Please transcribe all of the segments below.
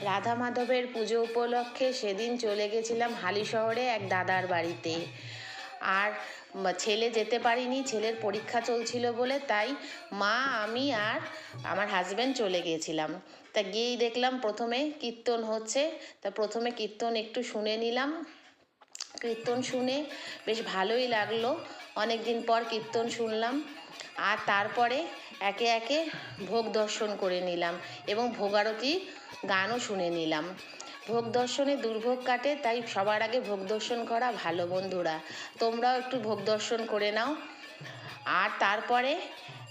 রাধা মাধবের পুজো উপলক্ষে সেদিন চলে গেছিলাম হালিশহরে এক দাদার বাড়িতে। আর ছেলে যেতে পারিনি, ছেলের পরীক্ষা চলছিল বলে, তাই মা, আমি আর আমার হাজব্যান্ড চলে গিয়েছিলাম। তা গিয়েই দেখলাম প্রথমে কীর্তন হচ্ছে। তা প্রথমে কীর্তন একটু শুনে নিলাম। কীর্তন শুনে বেশ ভালোই লাগলো, অনেক দিন পর কীর্তন শুনলাম। আর তারপরে একে একে ভোগ দর্শন করে নিলাম এবং ভোগারতি গানও শুনে নিলাম। ভোগ দর্শনে দুর্ভোগ কাটে, তাই সবার আগে ভোগ দর্শন করা ভালো বন্ধুরা। তোমরাও একটু ভোগ দর্শন করে নাও। আর তারপরে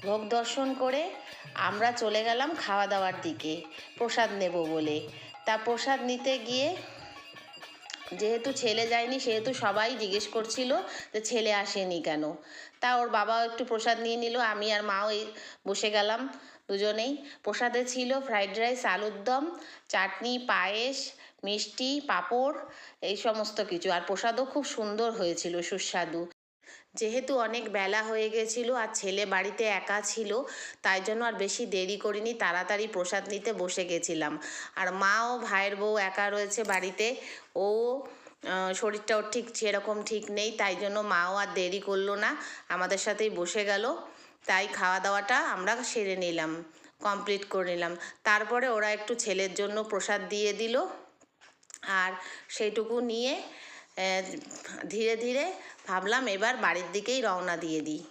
ভোগ দর্শন করে আমরা চলে গেলাম খাওয়া দাওয়ার দিকে, প্রসাদ নেব বলে। তা প্রসাদ নিতে গিয়ে যেহেতু ছেলে যায়নি, সেহেতু সবাই জিজ্ঞেস করছিল যে ছেলে আসেনি কেন। তা ওর বাবাও একটু প্রসাদ নিয়ে নিল, আমি আর মাও এই বসে গেলাম দুজনেই। প্রসাদে ছিল ফ্রাইড রাইস, আলুর দম, চাটনি, পায়েস, মিষ্টি, পাঁপড়, এই সমস্ত কিছু। আর প্রসাদও খুব সুন্দর হয়েছিল, সুস্বাদু। যেহেতু অনেক বেলা হয়ে গেছিলো আর ছেলে বাড়িতে একা ছিল, তাই জন্য আর বেশি দেরি করিনি, তাড়াতাড়ি প্রসাদ নিতে বসে গেছিলাম। আর মা ও ভাইয়ের বউ একা রয়েছে বাড়িতে, ও শরীরটাও ঠিক সেরকম ঠিক নেই, তাই জন্য মাও আর দেরি করলো না, আমাদের সাথেই বসে গেল। তাই খাওয়া দাওয়াটা আমরা সেরে নিলাম, কমপ্লিট করে নিলাম। তারপরে ওরা একটু ছেলের জন্য প্রসাদ দিয়ে দিল, আর সেইটুকু নিয়ে ধীরে ধীরে ভাবলাম এবার বাড়ির দিকেই রওনা দিয়ে দিই।